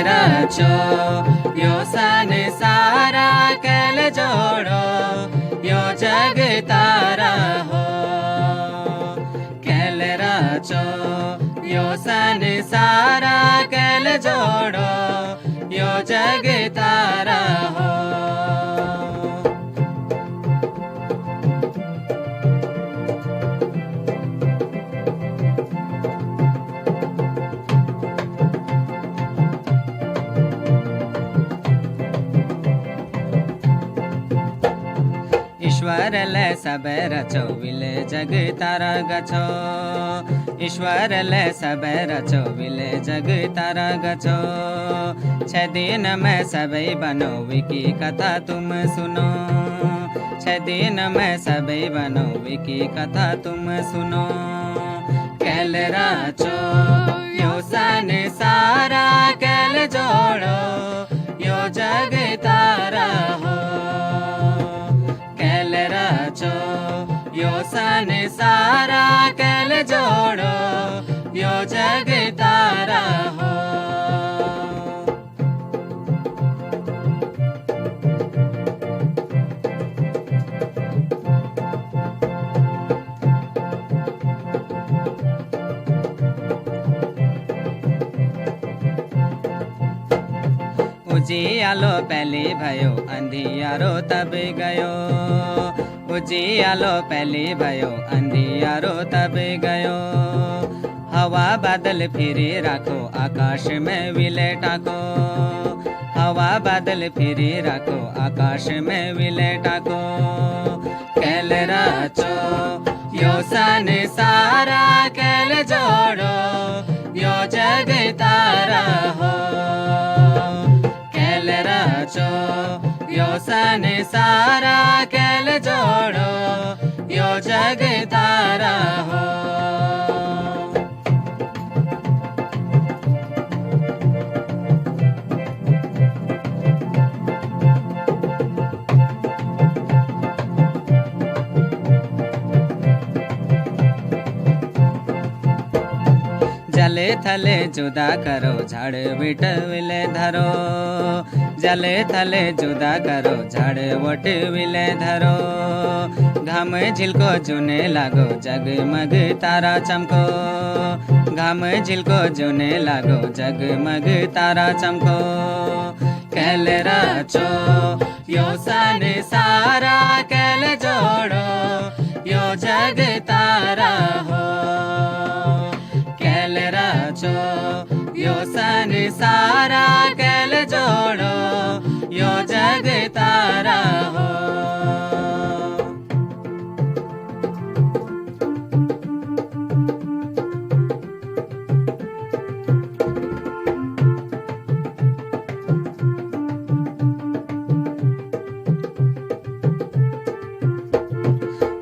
रचो यो संसारा कैल जोड़ो यो जग तारा हो। कैल रचो यो संसारा कैल जोड़ो यो जग तारा हो। ईश्वर ले सब रचो विले जग तारा गछो। ईश्वर ले सब रचो विले जग तारा गछो। 6 दिन में सबई बनो विकी कथा तुम सुनो। 6 दिन में सबई बनो विकी कथा तुम सुनो। कैल रचो यो संसारा कैल जोड़ो यो जग तारा हो। कैल रचो यो संसारा कैल जोड़ो यो जग तारा हो। उजियालो पहले भयो अंधियारो तब गयो। उजियालो पहले भयो अंधियारो तब गयो। हवा बादल फिरे राखो आकाश में विले टाको। हवा बादल फिरे राखो आकाश में विले टाको। कैल रचो यो संसारा कैल जोड़ो यो जग तारा हो। कैल रचो यो संसारा कैल जोड़ो यो जग तारा हो। जले थले जुदा करो झाड़ बिट विले धरो। जले थले जुदा करो झाड़ वट विले धरो। घाम झिलको जुने लागो जगमग तारा चमको। घाम झिलको जुने लागो जगमग तारा चमको। कैल रचो यो संसारा कैल जोड़ो यो जग तारा हो। कैल रचो यो संसारा कैल जोड़ो यो जग तारा हो।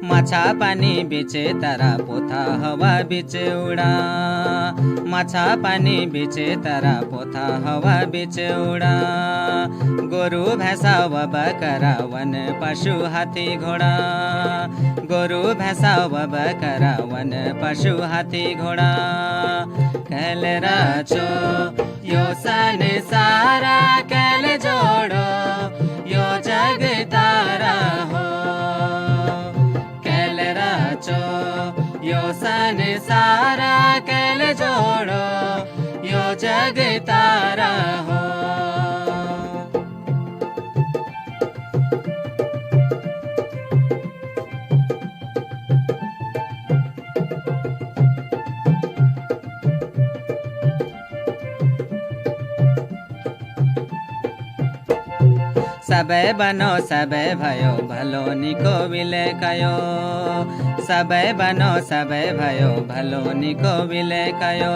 माछा पानी बीचे तारा पोथा हवा बीच उड़ा। माछा पानी बीचे तारा पोथा हवा बीच उड़ा। गोरु भैंसा व बकरा वन पशु हाथी घोड़ा। गोरु भैंसा व बकरा वन पशु हाथी घोड़ा। कैल रचो यो संसारा कैल जोड़ो यो जग तारा हो। कैल रचो यो संसारा कैल जोड़ो यो जग तारा हो। सबे बनो सबे भयो भलो निको विले कयो। सबे बनो सबे भयो भलो निको विले कयो।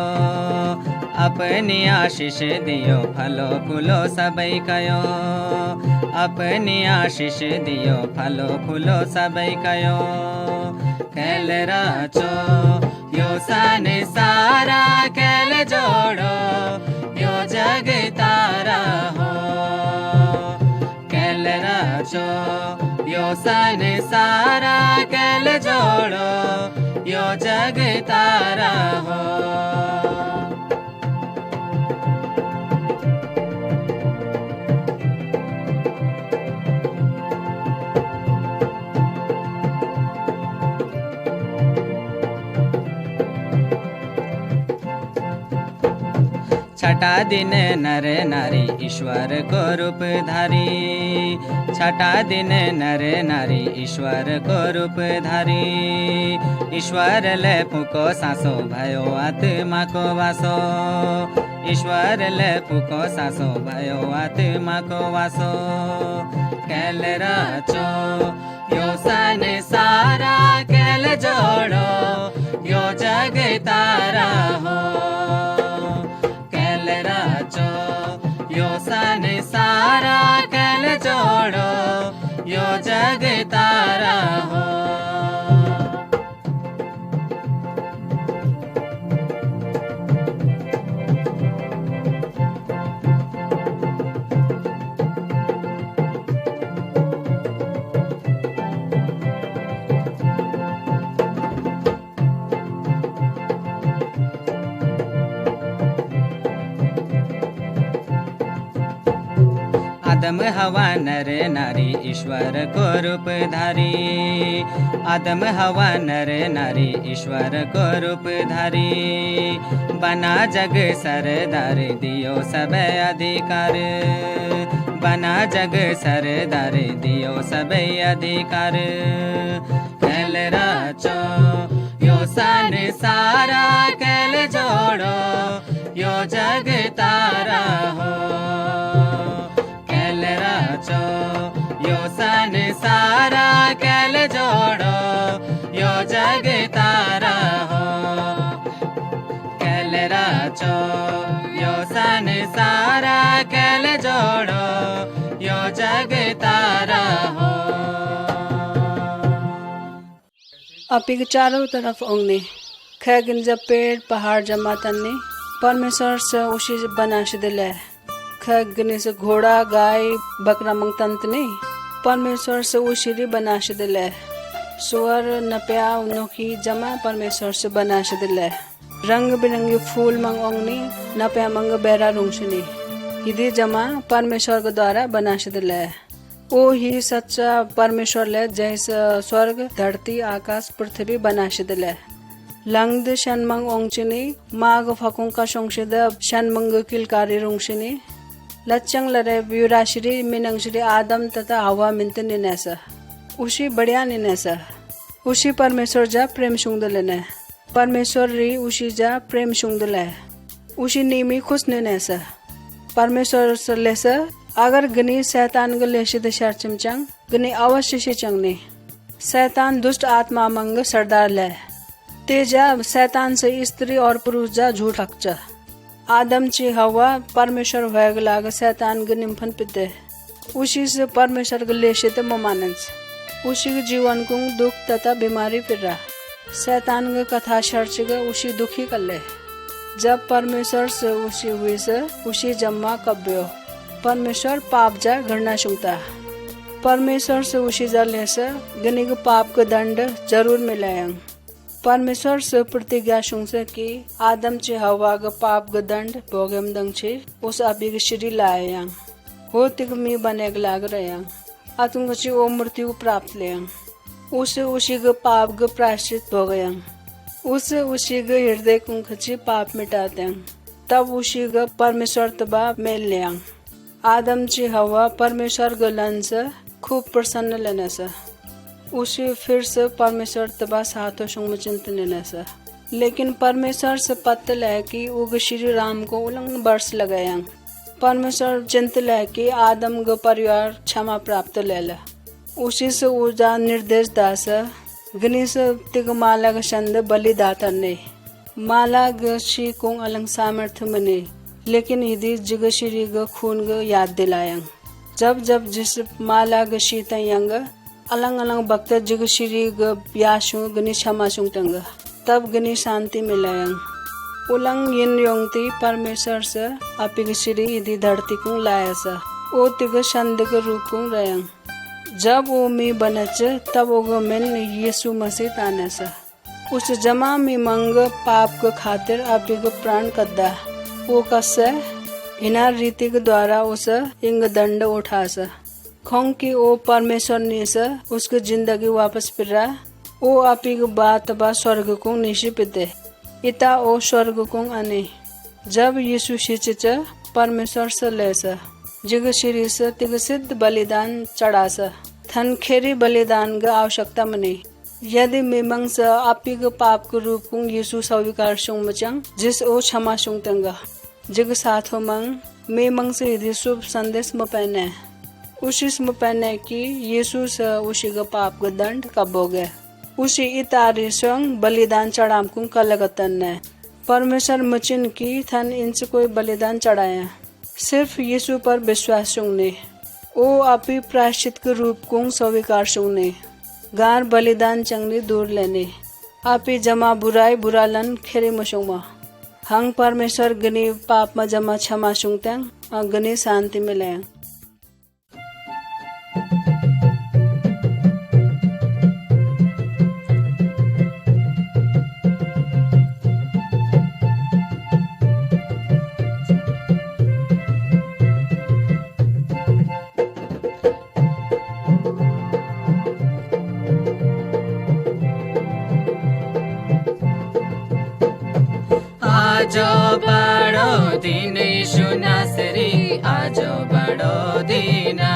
अपनी आशीष दियो फलो फूलो सबई कयो। अपनी आशीष दियो फलो फूलो सबई कयो। कैल रचो यो संसारा कैल कैल जोड़ो यो जग तारा हो। कैल रचो यो संसारा कैल जोड़ो यो जग तारा हो। छठा दिन नर नारी ईश्वर को रूप धारी। छठा दिन नर नारी ईश्वर को रूप धारी। ईश्वर ले फूको सासो भयो आत्मा को वासो। ईश्वर ले फूको सासो भयो आत्मा को वासो। कैल रचो यो संसारा कैल जोड़ो यो जग तारा हो। यो संसारा कैल जोड़ो यो जग तारा हो। आदम हवा नर नारी ईश्वर को रूप धारी। आदम हवा नर नारी ईश्वर को रूप धारी। बना जग सरदार दियो सब अधिकार। बना जग सरदार दियो सब अधिकार। कैल रचो यो संसारा कैल जोड़ो यो जग तारा हो। यो संसारा कैल जोड़ो यो जग तारा हो। कैल रचो यो संसारा कैल जोड़ो यो जग तारा हो। आपी के चारों तरफ ओंगने खैगन जब पेड़ पहाड़ जमा तन्ने परमेश्वर से उसी बना दिले। खगने से घोड़ा गाय बकरा मंग तंतने परमेश्वर से उशीरी बना दिले। सुअर नप्या नोखी जमा परमेश्वर से बना दिले। रंग बिरंगे फूल मंग ओंगनी नप्या मंग बेरा रुंगशनी हिदी जमा परमेश्वर के द्वारा बना दिले। ओ ही सच्चा परमेश्वर ले जैसे स्वर्ग धरती आकाश पृथ्वी बना दिले। लंगद शनमंग ओंगचनी माग फकुं का सोंगशिद शनमंग किलकारी रुंगशनी लच्चंग लरे व्युराश्री मिनंगश्री आदम तथा हवा मिनते निनेसा उसी बढ़िया निनेसा उसी परमेश्वर जा प्रेम सुंदलने परमेश्वर री उसी जा प्रेम सुंदले उसी नीमी खुश निनेसा परमेश्वर लेसा अगर गनी शैतान ग लेशी दशार चिमचंग गनी अवश्य से चंगने शैतान दुष्ट आत्मा मंग सरदार ले तेजा शैतान से स्त्री और पुरुष जा झूठ हकचा। आदम ची हवा परमेश्वर भयग लाग शैतान ग निम्फन पिते उसी से परमेश्वर ग लेशित ममानंस उसी के जीवन को दुख तथा बीमारी फिर रहा शैतान ग कथा शर्च ग उसी दुखी कर ले। जब परमेश्वर से उसी हुई से उसी जम्मा कब्यो परमेश्वर पाप जा घरना सुनता परमेश्वर से उसी जा ले से गनी के पाप का दंड जरूर मिलायंग। परमेश्वर से प्रतिज्ञा सुनसे कि आदम चे हवा ग पाप ग दंड भोगम दंग छे उस अभी ग श्री लायंग हो तिक मी बने ग लाग रयंग अतुंग चे ओ मृत्यु को प्राप्त लेयंग उसे उसी ग पाप ग प्रायश्चित भोगयंग उसे उसी ग हृदय कुंख चे पाप मिटातेंग तब उसी ग परमेश्वर तबा मेल लेयंग। आदम चे हवा परमेश्वर ग लन से खूब प्रसन्न लेने से उसी फिर से परमेश्वर तबा साथो सुंग चिंतन से लेकिन परमेश्वर से पत्तल है कि उग श्री राम को उलंग वर्ष लगाया परमेश्वर चिंतल है कि आदम ग परिवार क्षमा प्राप्त ले उसी से ऊर्जा निर्देश दास गणेश तिग माला ग छंद बलिदाता ने माला ग श्री को अलंग सामर्थ्य मने लेकिन यदि जग श्री ग खून ग याद दिलायंग जब जब जिस माला ग शीत यंग अलंग अलंग भक्त जग श्री ग याशु गणेश क्षमा सुंगतंग तब गणेश शांति मिलायंग उलंग yin योंगती परमेश्वर से आपी श्री इधि धरती को लाया सा ओ तिग शंद के रूप को रयंग जब वो मी बनच तब वो मिन यीशु मसीह ताने सा उस जमा में मंग पाप के खातिर आपी को प्राण कद्दा वो कसे हिना रीति के द्वारा उस इंग दंड उठा सा खोंग की ओ परमेश्वर ने से उसकी जिंदगी वापस फिरा ओ आपी को बात बा स्वर्ग को निशी पिते इता ओ स्वर्ग को अने जब यीशु शिच परमेश्वर से ले सा जिग श्री से तिग सिद्ध बलिदान चढ़ा सा थन खेरी बलिदान का आवश्यकता मने यदि मेमंग से आपी के पाप के रूप को यीशु स्वीकार सुंग मचंग जिस ओ क्षमा सुंग तंगा जिग साथ हो मंग मेमंग से यदि शुभ संदेश में पहने उसी में पहने कि यीशु से उसी का पाप का दंड कब हो गया उसी इतारी संग बलिदान चढ़ाम को कलगतन ने परमेश्वर मचिन की थन इनसे कोई बलिदान चढ़ाया सिर्फ यीशु पर विश्वास सुंगने ओ आपी प्रायश्चित के रूप को स्वीकार सुंगने गार बलिदान चंगली दूर लेने आपी जमा बुराई बुरालन खेरे मशुमा हंग परमेश्वर गनी पाप में जमा क्षमा सुंगतें और गनी शांति मिले आजो बड़ो दिन यीशु नासरी आजो बड़ो दीना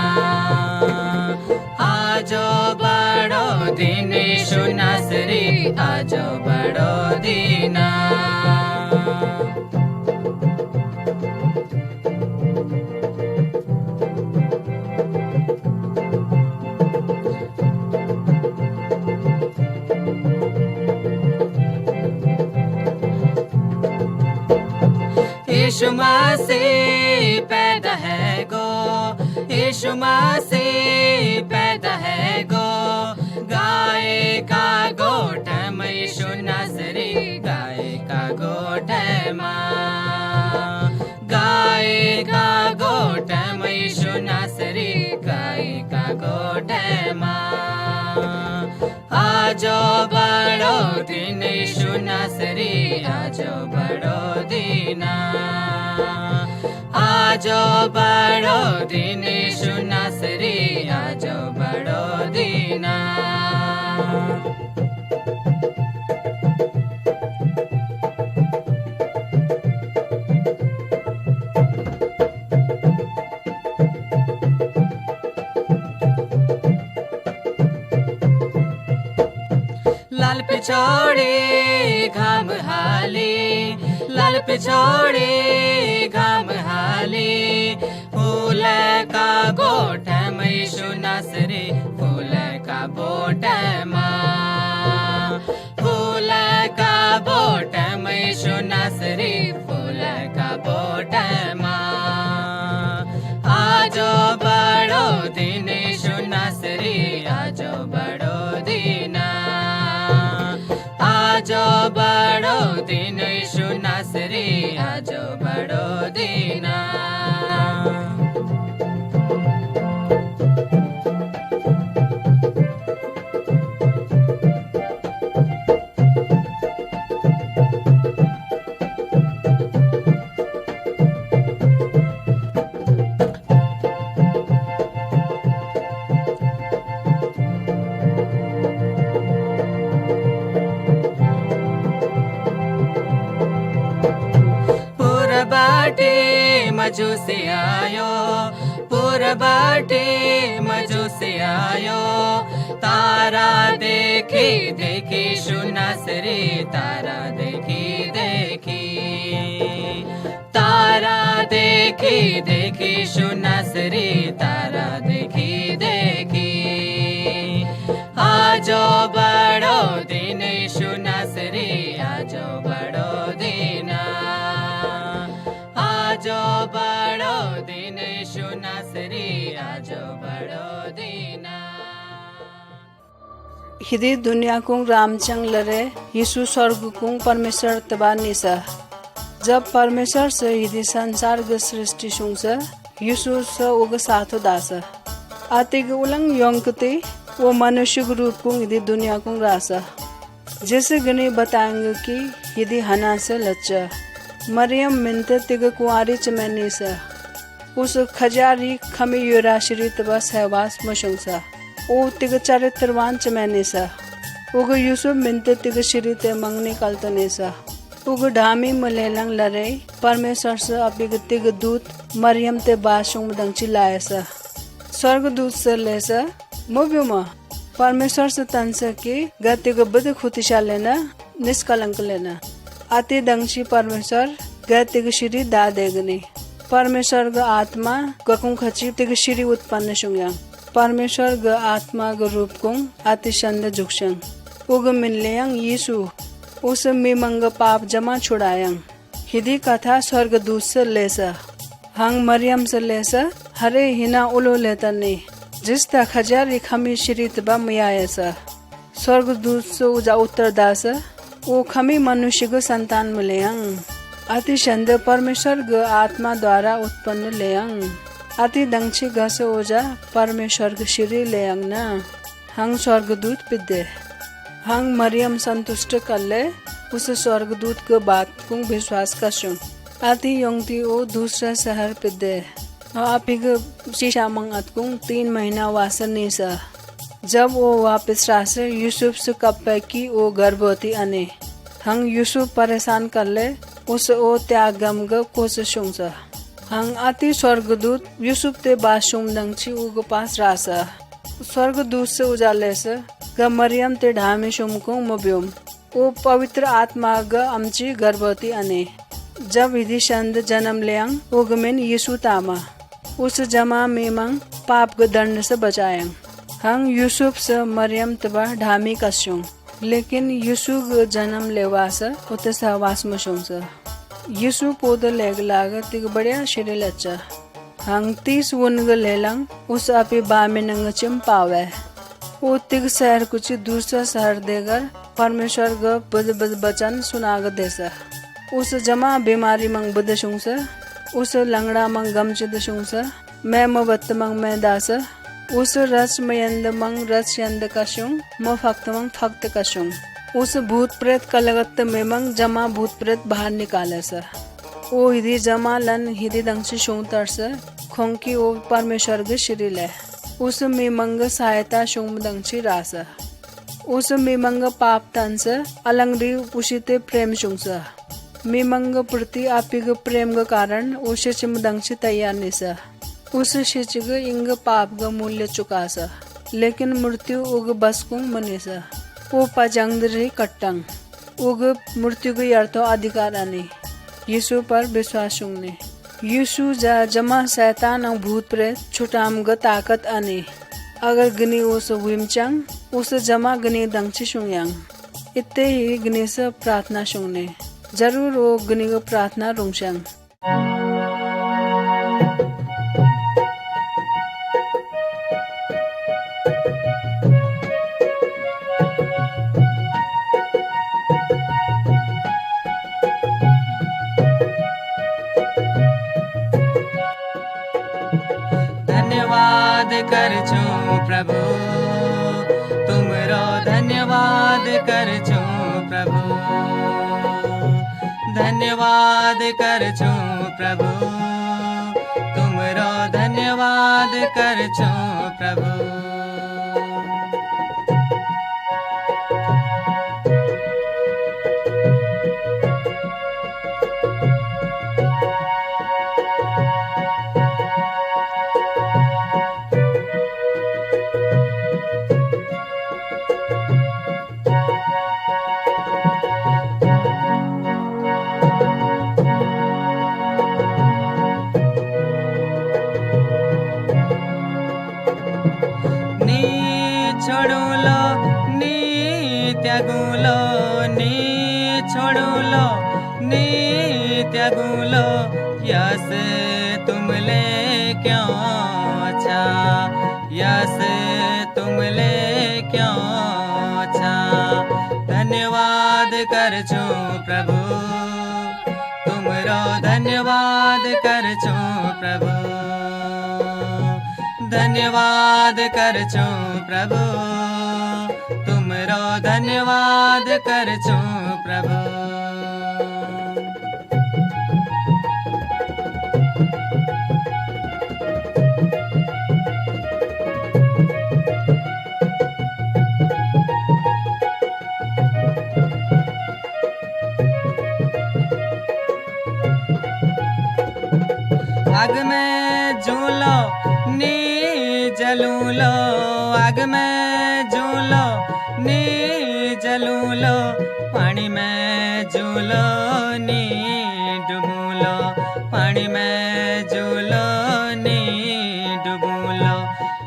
आजो बड़ो दिन यीशु नासरी आजो बड़ो दीना यीशु मसीह पैदा है गो यीशु मसीह पैदा है गो गाय का गोठ में यीशु नासरी गाय का गोठ माँ गाय का गोठ में यीशु नासरी गाय का गोठ माँ आजो बड़ो दिन यीशु नासरी आजो बड़ो दीना आजो बड़ो दिन यीशु नासरी आजो बड़ो दीना लाल पिछोड़े घाम हाली लाल पिछोड़े घाम हाली फूल का गोठ में यीशु नासरी फूल का बोट माँ फूल का बोट में यीशु नासरी फूल का बोट माँ आजो बड़ो दिन यीशु नासरी आजो बड़ो दीना आजो बड़ो दिन यीशु नासरी आजो बड़ो दीना बाटे मजू से आयो पुर बाटे मजू से आयो तारा देखी देखी यीशु नासरी तारा देखी देखी तारा देखी देखी यीशु नासरी तारा देखी देखी आजो बड़ो दिन यीशु नासरी आजो बड़ो दीना आजो बड़ो दिन यीशु नासरी आजो बड़ो दीना हिदी दुनिया को रामचंग लरे यीशु स्वर्ग को परमेश्वर तबा निसा जब परमेश्वर से यदि संसार ग सृष्टि सुंग से यीशु से उग साथो दास आतिग उलंग योंकते वो मनुष्य के रूप को यदि दुनिया को रासा जैसे गने बताएंगे कि यदि हना से लच्चा मरियम मिनते तिग कुआरी चमैनी सा उस खजारी खमी युराश्री तबा सहवास मशंसा ओ तिग चरित्रवान चमैनी सा उग यूसुफ मिनते तिग श्री ते मंगनी कलतने सा उग ढामी मलेलंग लरे परमेश्वर से अपिग तिग दूत मरियम ते बाशुंग दंगची लाए सा स्वर्ग दूत से ले सा मोब्युमा परमेश्वर से तन से की गति को बुद्ध खुतिशा लेना निष्कलंक लेना आते दंगशी परमेश्वर गति को श्री दा देगनी परमेश्वर ग आत्मा गकुं खची तिग श्री उत्पन्न शुंग्या परमेश्वर ग आत्मा ग रूप कुं आति शंद जुक्षंग उग मिलयंग यीशु उस मिमंग पाप जमा छुड़ायंग हिदी कथा स्वर्ग दूत से लेसा हंग मरियम से लेसा हरे हिना उलो लेतनी जिस तक खजारी खमी श्री तबा मियायसा स्वर्ग दूत से उजा उत्तर दास वो खमी मनुष्य को संतान मिलेयंग अति शंद परमेश्वर ग आत्मा द्वारा उत्पन्न लेयंग अति दंक्षी ग से ओजा परमेश्वर ग श्री लेयंग न हंग स्वर्गदूत पिदे हंग मरियम संतुष्ट कर ले उस स्वर्गदूत के बात को विश्वास कर अति योंगती ओ दूसरा शहर पिदे आप शीशा मंगत को 3 महीना वासन सा जब वो वापस रासे यूसुफ से कब की वो गर्भवती अने हंग यूसुफ परेशान कर ले उस ओ त्यागम ग कोशिशों सा हंग अति स्वर्गदूत यूसुफ ते बाशुम दंगची उग पास रासा स्वर्गदूत से उजाले से ग मरियम ते ढामी शुम को मोब्युम ओ पवित्र आत्मा ग अमची गर्भवती अने जब विधि शंद जन्म लेंग उगमिन यीशु तामा उस जमा मेमंग पाप ग दंड से बचायंग हंग यूसुफ से मरियम तबा ढामी कस्युंग लेकिन यीशु ग जन्म लेवास उते सहवास मशुंग से यीशु पोद लेग लाग तिग बढ़िया शिरे लच्चा हंग 30 वन ग लेलंग उस अपी बामे नंग चिम पावे ओ तिग शहर कुछ दूसरा शहर देगर परमेश्वर ग बद बचन सुनाग देसा उस जमा बीमारी मंग बुद शुंग उस लंगड़ा मंग गम चिद शुंग मैं मबत्त मंग मैं दास उस रस मयंद मंग रस यंद कशुंग म फक्त मंग फक्त कशुंग उस भूत प्रेत कलगत में मंग जमा भूत प्रेत बाहर निकाले सा ओ हिदी जमा लन हिदी दंगसी शुंग तरस खोंकी ओ परमेश्वर ग श्री ले उस मिमंग सहायता शुंग दंगची रास उस मिमंग पाप तन से अलंगरी उशिते प्रेम शुंग मिमंग प्रति आपिग प्रेम ग कारण उसे चिमदंगची तैयार निसा उस शिचग इंग पाप ग मूल्य चुकासा लेकिन मृत्यु उग बसकुंग मनीसा ओ पजंगदरी कट्टंग उग मृत्यु ग यर्थो अधिकार आने यीशु पर विश्वास ने यीशु जमा शैतान और भूत प्रेत छुटाम ग ताकत आने अगर गनी उस विमचंग उस जमा गनी दंगची शुंयांग इत्ते ही गनी से प्रार्थना शुंगने जरूर वो गनी को प्रार्थना रुंगशंग धन्यवाद कर छू प्रभु तुमरो धन्यवाद कर छू प्रभु धन्यवाद कर छू प्रभु तुमरो धन्यवाद कर छू प्रभु त्यागुलो यस तुमले क्यों छा यस तुमले क्यों छा धन्यवाद कर छू प्रभु तुम धन्यवाद करचो प्रभु, धन्यवाद करचो प्रभु, तुमरो धन्यवाद करचो प्रभु। आग में झूलो नी जलूलो, आग में झूलो नी जलूलो, पानी में झूलो नी डुबूलो, पानी में झूलो नी डुबूलो।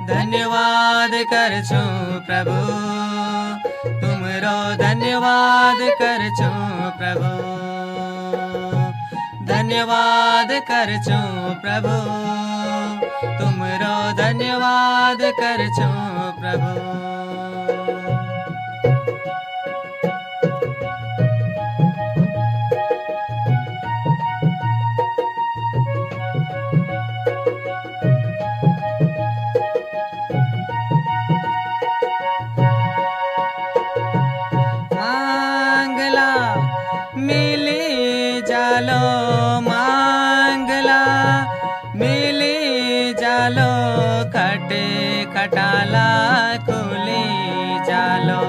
धन्यवाद करचो प्रभु, तुमरो धन्यवाद करचो प्रभु, धन्यवाद करचो प्रभु, तुमरो धन्यवाद करचो प्रभु। मांगला मिली जालो, मांगला मिली जालो, खटे खटाला खुली जालो,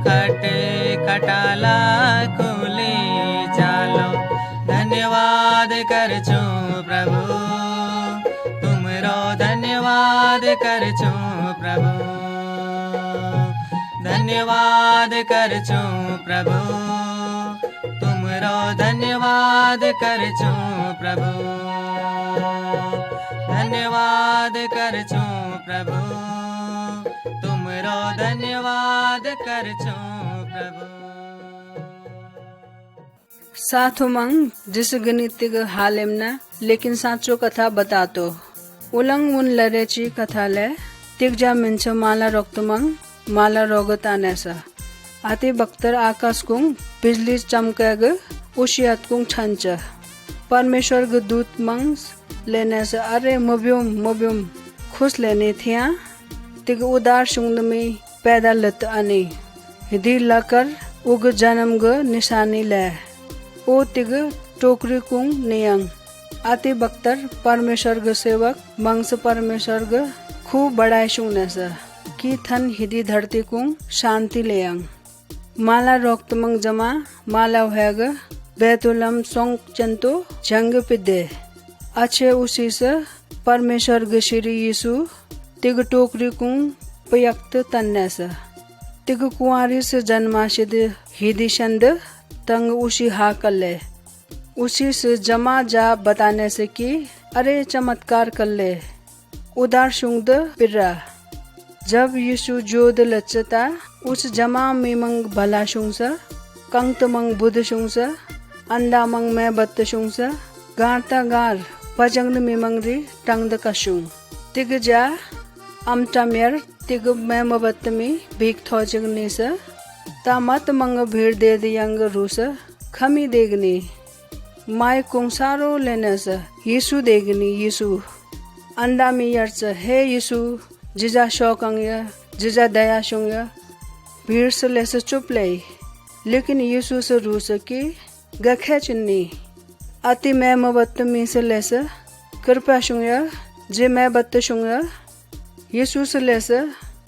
खटे खटाला खुली जालो। धन्यवाद करचो प्रभु, तुमरो धन्यवाद करचो प्रभु, धन्यवाद करचो प्रभु, तुमरो धन्यवाद करचो प्रभु, धन्यवाद करचो प्रभु, तुमरो धन्यवाद करचो प्रभु। साथो मंग जिस गणितिक हालेमना लेकिन साँचो कथा बतातो उलंग उन लरेची कथा ले तिगजा मिंचो माला रोक्तमंग माला रोगतानेसा आते बख्तर आकाश कुंग बिजली चमकेग उशियात कुंग छंच परमेश्वर ग दूत मंग लेने से अरे मोब्युम खुश लेने थिया तिग उदार शुंग में पैदा लत आने हिदी लकर उग जन्म ग निशानी ले ओ तिग टोकरी कुंग नियंग आते बख्तर परमेश्वर ग सेवक मंगस परमेश्वर ग खूब बड़ाई शुंग नेसा की थन हिदी धरती कुंग शांति लेयंग माला रोक्त मंग जमा माला हैग बैतुलम सोंग चंतो जंग पिदे अच्छे उसी से परमेश्वर ग श्री यीशु तिग टोकरी कुंग पयक्त तन्ने से तिग कुंवारी से जन्माशिद हिदी शंद तंग उसी हा कल्ले उसी से जमा जा बताने से कि अरे चमत्कार कल्ले उदार शुंग पिर्रा जब यीशु जोद लचता उस जमा में मंग भला शुंसा कंत मंग बुध शुंसा अंदा मंग मैं बत्त शुंसा गारता गार पजंग में मंगरी टंग द कशुंग तिग जा अमटा मेर तिग मैं मबत्त में भीख थोजंग नेसा ता मत मंग भीड़ दे दियंग रूसा खमी देगनी माय कुंसारो लेने से यीशु देगनी यीशु अंदा में यर्च हे यीशु जिजा शौकंग जिजा दया शुंग भीड़ से लेसे चुप ले लेकिन यीशु से रूस की गखे चिन्नी अति मैं मबत्त में से लेसे कृपा शुंग जे मैं बत्त शुंग यीशु से लेसे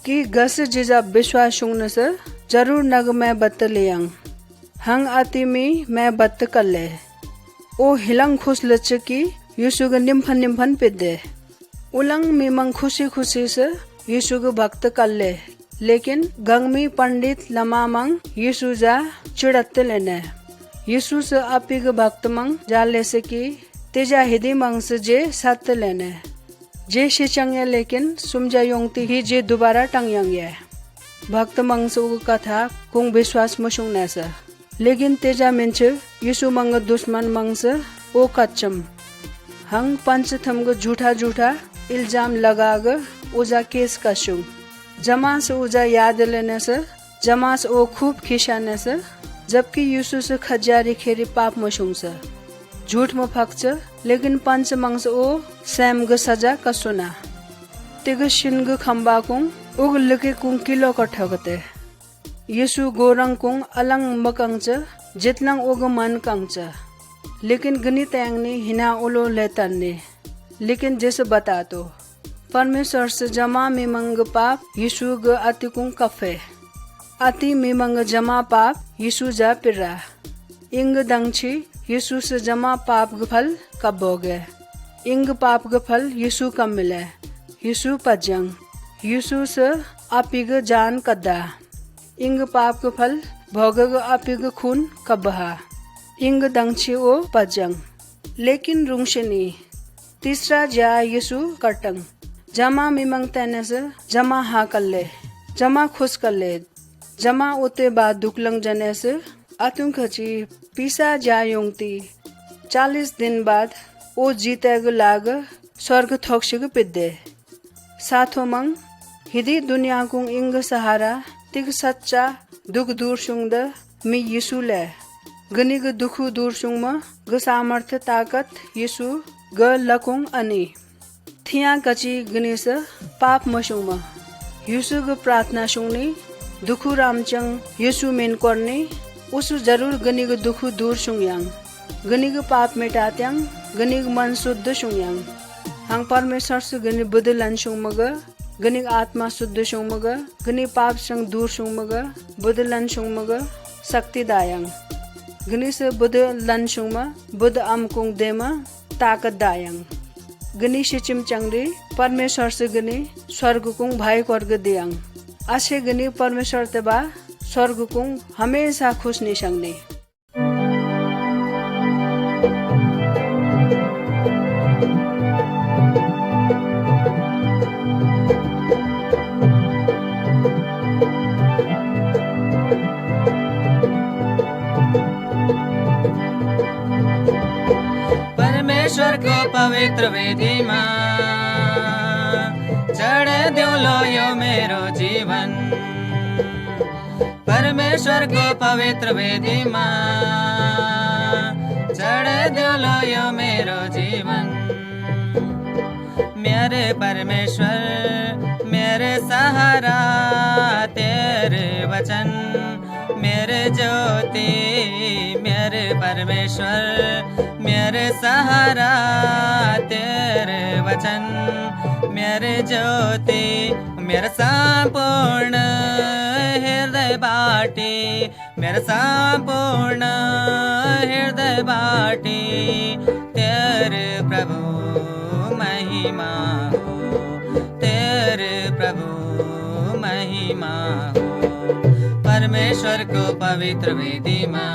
कि गस जिजा विश्वास शुंग से जरूर नग मैं बत्त लेयंग हंग अति में मैं बत्त कर ले ओ हिलंग खुश लच की यीशु ग निम्फन पिदे उलंग में मंग खुशी खुशी से यीशु ग भक्त कर ले लेकिन गंगमी पंडित लमा मंग यीशु जा चिड़त लेने यीशु से अपी ग भक्त मंग जा ले से की तेजा हिदी मंग से जे सत्य लेने जे शिचंगे लेकिन सुमजा योंगती ही जे दोबारा टंगयंगे भक्त मंग से उग कथा कुंग विश्वास मशुंग नेसा लेकिन तेजा मिंच यीशु मंग दुश्मन मंग से ओ कच्चम हंग पंच थम ग झूठा इल्जाम लगा ग उजा केस कशुंग जमा से उजा याद लेने से जमा से ओ खूब खिशाने से जबकि यीशु से खजारी खेरी पाप मशुंग से झूठ में फक्च लेकिन पंच मंगस ओ सैम ग सजा कसुना तिग शिनग खंबा कुंग उग लके कुंग किलो कठगते यीशु गोरंग कुंग अलंग मकंग जितलंग उग मन कंग लेकिन गनी तैंगनी हिना ओलो लेतन ने लेकिन जैसे बता तो परमेश्वर से जमा मिमंग पाप यीशु ग अति कुंग कफे अति मिमंग जमा पाप यीशु जा पिरा इंग दंगछी यीशु से जमा पाप ग फल कब हो गए इंग पाप ग फल यीशु कब मिले यीशु पजंग यीशु से आपिग जान कद्दा इंग पाप ग फल भोग ग आपिग खून कब बहा इंग दंगछी ओ पजंग लेकिन रुंगशनी तीसरा जा यीशु कटंग जमा मिमंग तैने से जमा हा कर ले जमा खुश कर ले जमा उते बाद दुखलंग जने से अतुंग खची पीसा जा योंगती 40 दिन बाद ओ जीतेग लाग स्वर्ग थोक्षिग पिद्दे साथो मंग हिदी दुनिया कुंग इंग सहारा तिग सच्चा दुख दूर सुंग द मी यीशु ले गनिग दुखु दूर सुंग म ग सामर्थ्य ताकत यीशु ग लकुंग अनि थिया कची गणेश पाप मशुंग म यीशु ग प्रार्थना सुंगनी दुखु रामचंग यीशु मेन करने उसु जरूर गनिग दुखु दूर सुंग्यांग गनिग पाप मेटात्यांग गनिग मन शुद्ध सुंग्यांग हंग परमेश्वर से गनि बुद्ध लन सुंग मग गनिग आत्मा शुद्ध सुंग मग गनि पाप संग दूर सुंग मग बुद्ध लन सुंग मग शक्ति दायंग गनि से बुद्ध लन सुंग म बुद्ध अम कुंग दे म ताकत दायंग गनि शिचिम चंगरी परमेश्वर से गनि स्वर्ग कुंग भाई वर्ग दियांग आशे गनि परमेश्वर ते बा स्वर्ग कुंग हमेशा खुश निशंगने परमेश्वर को पवित्र वेदी मां चढ़ दो लो यो मेरो जीवन परमेश्वर को पवित्र वेदी मां चढ़ दो लो यो मेरो जीवन मेरे परमेश्वर मेरे सहारा तेरे वचन मेरे ज्योति मेरे परमेश्वर मेरे सहारा तेरे वचन मेरे ज्योति मेरा संपूर्ण हृदय बाटी मेरा संपूर्ण हृदय बाटी तेरे प्रभु महिमा हो तेरे प्रभु महिमा हो परमेश्वर को पवित्र वेदी मां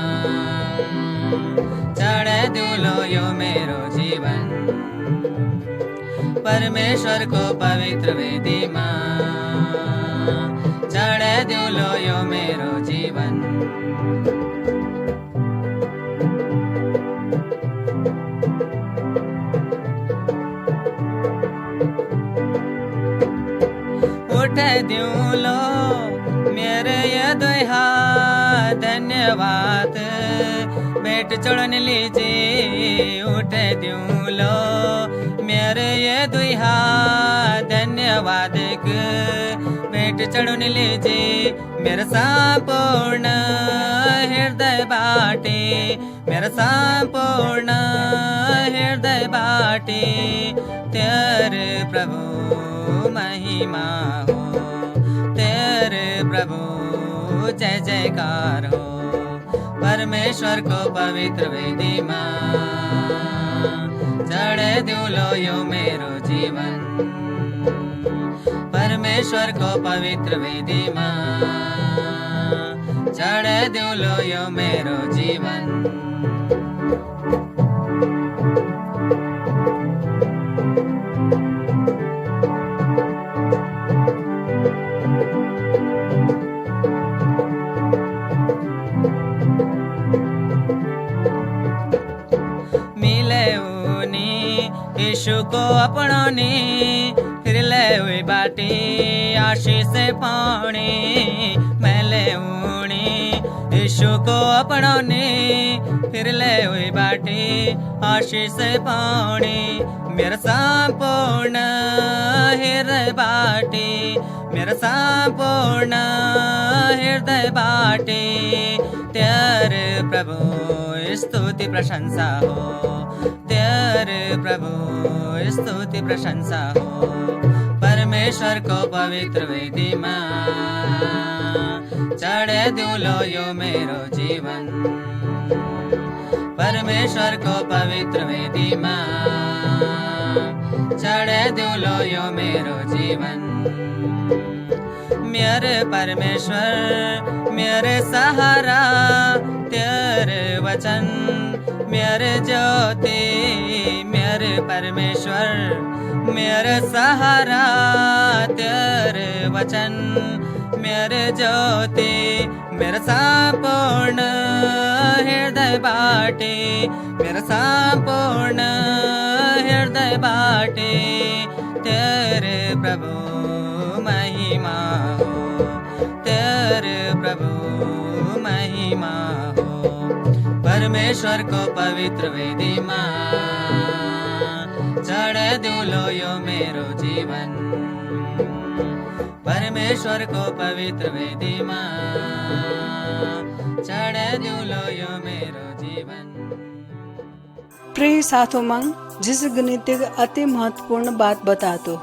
चढ़ दूलो यो मेरो जीवन परमेश्वर को पवित्र वेदी मां चढ़ दूलो यो मेरो जीवन उठ दूलो मेरे ये दुहा धन्यवाद बेट चढ़न लीजिए उठ दूं लो मेरे ये दुहा धन्यवाद बेट चढ़न लीजिए मेरा संपूर्ण हृदय बाटे मेरा संपूर्ण हृदय बाटे तेरे प्रभु महिमा हो तेरे प्रभु जय जयकार हो परमेश्वर को पवित्र वेदी मां चढ़ दूलो यो मेरो जीवन परमेश्वर को पवित्र वेदी मां चढ़ दूलो यो मेरो जीवन यीशु को अपनाने फिर ले हुई बाटी आशीष पाने मैले ऊनी यीशु को अपनाउने फिर ले हुई बाटे आशीष पाउने मेरा संपूर्ण हृदय बाटे मेरा संपूर्ण हृदय बाटे तेरे प्रभु स्तुति प्रशंसा हो तेरे प्रभु स्तुति प्रशंसा हो परमेश्वर को पवित्र वेदी में चढ़े दूलो यो मेरो जीवन परमेश्वर को पवित्र वेदी में चढ़े दूलो यो मेरो जीवन मेरे परमेश्वर मेरे सहारा तेरे वचन मेरे ज्योति मेरे परमेश्वर मेरे सहारा तेरे वचन मेरे ज्योति मेरा संपूर्ण हृदय बाटे मेरा संपूर्ण हृदय बाटे तेरे प्रभु महिमा हो तेरे प्रभु महिमा हो परमेश्वर को पवित्र वेदी में चढ़े दूलो यो मेरो जीवन परमेश्वर को पवित्र वेदी में चढ़े दूलो यो मेरो जीवन। प्रिय साथों मंग जिस गणितिक अति महत्वपूर्ण बात बता दो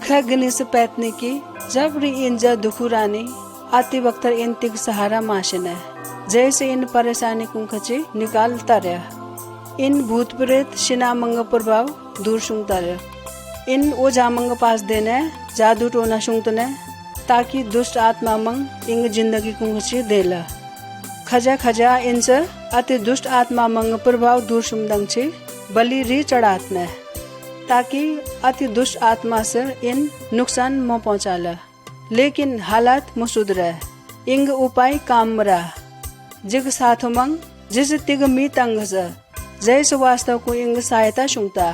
ख गणित पैतने की जब री इंजा दुखुरानी आती वक्त इन तिग सहारा माशन है जैसे इन परेशानी को खचे निकालता रहा इन भूत प्रेत शिना मंग प्रभाव दूर सुंगता रहा इन ओ जामंग पास देने जादू टोना सुंगतने ताकि दुष्ट आत्मा मंग इंग जिंदगी को खचे देला खजा खजा इनसे अति दुष्ट आत्मा मंग प्रभाव दूर सुमदंग छे बलि री चढ़ातने ताकि अति दुष्ट आत्मा से इन नुकसान म पहुंचाला लेकिन हालात मसूद रहे इंग उपाय काम रहा जिग साथ मंग जिस तिग मी तंग से जैसे वास्तव को इंग सहायता सुनता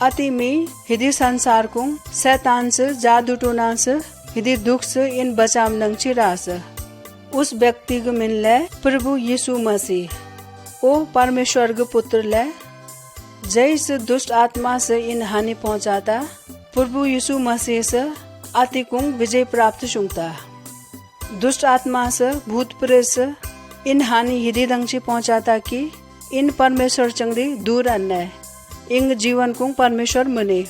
अति मी हिदी संसार को शैतान से जादू टोना से हिदी दुख से इन बचाव नंगची रास उस व्यक्ति को मिल ले प्रभु यीशु मसीह ओ परमेश्वर के पुत्र ले जैसे दुष्ट आत्मा से इन हानि पहुंचाता प्रभु यीशु मसीह से अति को विजय प्राप्त सुनता दुष्ट आत्मा से भूत प्रेत से इन हानि हिदी दंगची पहुंचाता कि इन परमेश्वर चंगरी दूर अन्य इंग जीवन को परमेश्वर मने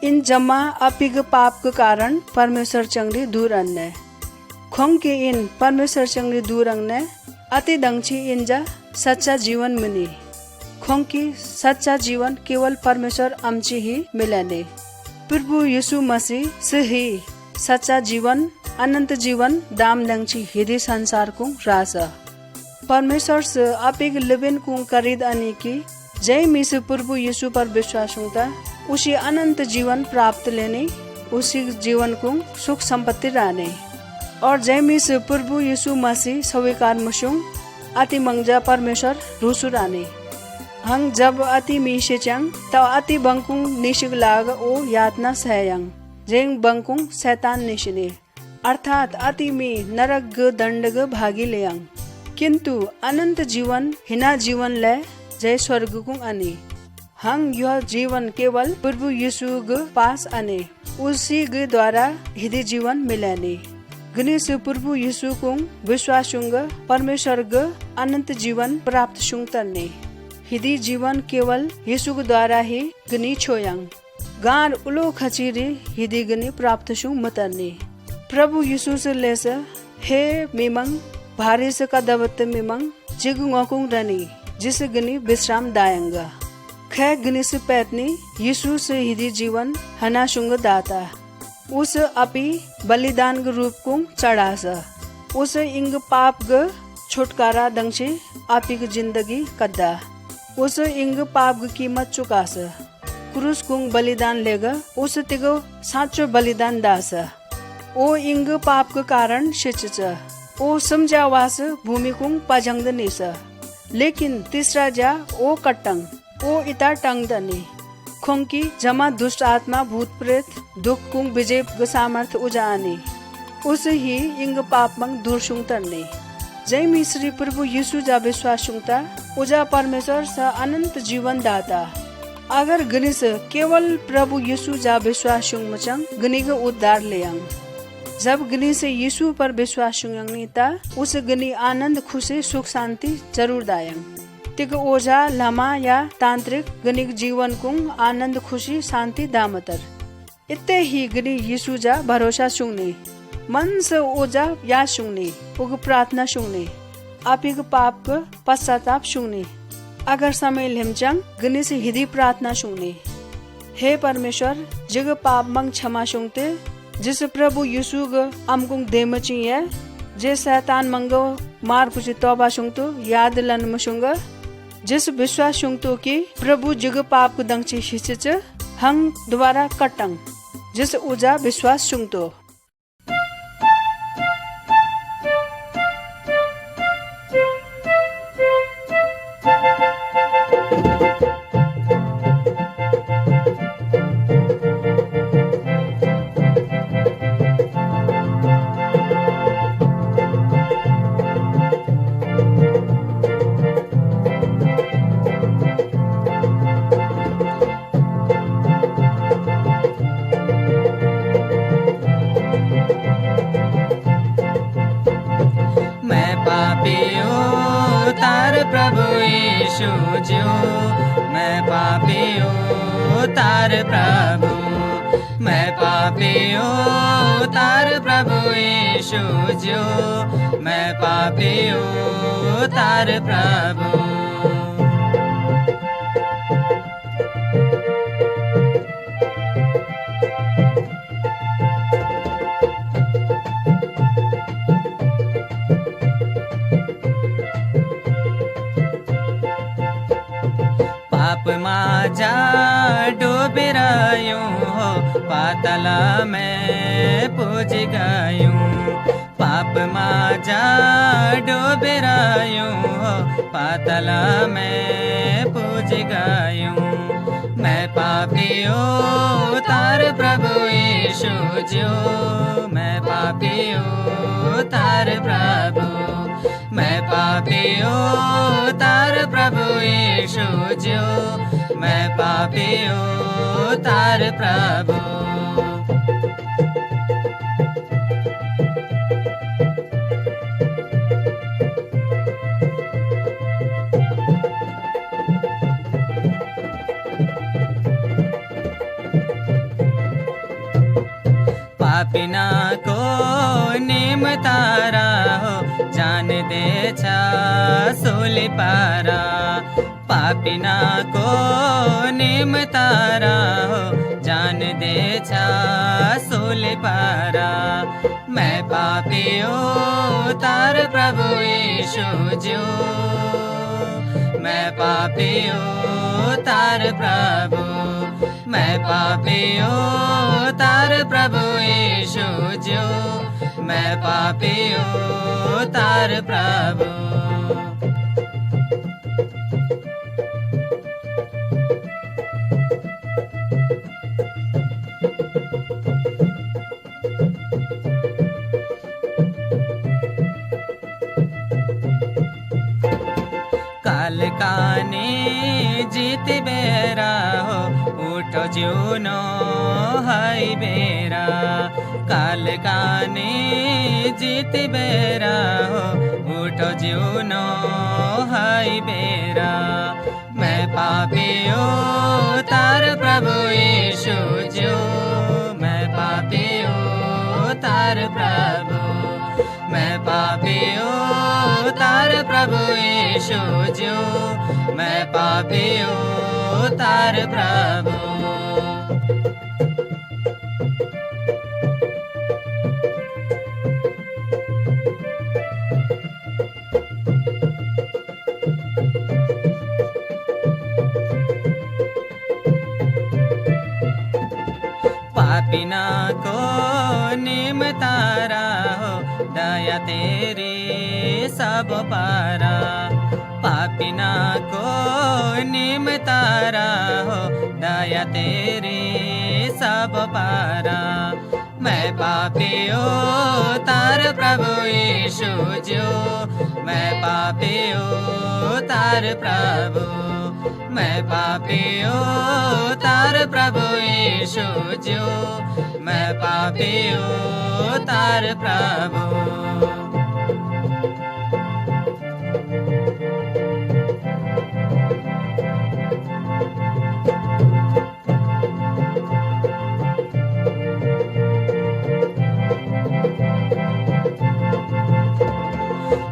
इन जमा अपिग पाप के कारण परमेश्वर चंगरी दूर अन्य खोंग के इन परमेश्वर चंगरी दूर अंगने अति दंगची इंजा सच्चा जीवन मनी खोंग की सच्चा जीवन केवल परमेश्वर अमची ही मिलने प्रभु यीशु मसीह से ही सच्चा जीवन अनंत जीवन दाम दंगची हिदी संसार को रासा परमेश्वर से अपिग लिबिन को खरीद आने की जय मिस प्रभु यीशु पर विश्वास होता उसी अनंत जीवन प्राप्त लेने उसी जीवन को सुख संपत्ति रहने और जय मिस प्रभु यीशु मसीह स्वीकार मशुंग अति मंगजा परमेश्वर रूसु राने हंग जब अति मीशे चंग तब अति बंकुंग निशिक लाग ओ यातना सहयंग जेंग बंकुंग शैतान निशने अर्थात अति मी नरक दंड भागी लेयंग किंतु अनंत जीवन हिना जीवन ले जय स्वर्ग को अने हंग यह जीवन केवल प्रभु यीशु ग पास अने उसी ग द्वारा हिदी जीवन मिलने गणेश प्रभु यीशु को विश्वास परमेश्वर ग अनंत जीवन प्राप्त सुंगतने हिदी जीवन केवल यीशु द्वारा ही गनी छोयंग गार उलो खचीरी हिदी गनी प्राप्त सुंग मतने प्रभु यीशु से लेस हे मिमंग भारी से का दवत मिमंग जिग ngokung रनी जिस गनी विश्राम दायंगा खे गनी से पैतनी यीशु से हिदी जीवन हना सुंग दाता उस अपी बलिदान के रूप को चढ़ास उस इंग पाप ग छुटकारा दंगचे आपी की जिंदगी कद्दा उस इंग पाप की कीमत चुकास क्रूस कुंग बलिदान लेगा उस तिगो साचो बलिदान दास ओ इंग पाप के कारण शिच ओ समझावास भूमि कुंग पजंग निस लेकिन तीसरा जा ओ कटंग ओ इता टंग दनी खोंकी जमा दुष्ट आत्मा भूत प्रेत दुख कुंग विजय सामर्थ उजाने उस ही इंग पाप मंग दूर सुंग तरने जय मिश्री प्रभु यीशु जा विश्वास सुंगता उजा परमेश्वर सा अनंत जीवन दाता। अगर गणेश केवल प्रभु यीशु जा विश्वास सुंग मचंग गनी को उद्धार ले आंग। जब गणेश यीशु पर विश्वास सुंगनी ता उस गनी आनंद खुशी सुख शांति जरूर दायंग। तिक ओझा लमा या तांत्रिक गणिक जीवन कुंग आनंद खुशी शांति दामतर। इतने ही गनी यीशु जा भरोसा सुंगने मन से ओझा या सुंगने उग प्रार्थना सुंगने आप पाप का पश्चाताप सुंगने। अगर समय लेमचंग गनी से हिदी प्रार्थना सुंगने। हे परमेश्वर जग पाप मंग क्षमा सुंगते जिस प्रभु यीशु ग अमकुंग देमची है जे शैतान मंगो मार कुछ तौबा सुंगतो याद लन मसुंग जिस विश्वास सुंगतो कि प्रभु जग पाप को दंगची हिचच हंग दोबारा कटंग जिस उजा विश्वास सुंगतो। प्रभु यीशु जो मैं पापी हूँ तार प्रभु मैं पापी हूँ तार प्रभु यीशु जो मैं पापी हूँ तार प्रभु। पाप माझा डूबिरायूं हो पाताल में पूज गयूं। पाप माझा डूबिरायूं हो पाताल में पूज गयूं। मैं पापी हूँ तार प्रभु यीशु जो मैं पापी हूँ तार प्रभु मैं पापी हूँ तार प्रभु यीशु जो मैं पापी हूँ तार प्रभु। पापिना को निम तारा हो जान दे छा सोली पारा। पापिना को निम तारा हो जान दे छा सोली पारा। मैं पापी हूँ तार प्रभु यीशु जो मैं पापी हूँ तार प्रभु मैं पापी हूँ तार प्रभु यीशु जो मैं पापी हूँ तार प्रभु। काल काने जीत बेरा हो उठो जुनो हाई बेरा। काल काने जीत बेरा हो उठो जुनो हाई बेरा। मैं पापी हूँ तार प्रभु यीशु जो मैं पापी हूँ तार प्रभु मैं पापी हूँ तार प्रभु यीशु जो मैं पापी हूँ तार प्रभु। पापिना को निम तारा हो दया तेरी सब पारा। पापिना को निम तारा हो दया तेरी सब पारा। मैं पापी हूँ तार प्रभु यीशु जो मैं पापी उतार प्रभु, मैं पापी उतार प्रभु यीशु जो, मैं पापी उतार प्रभु।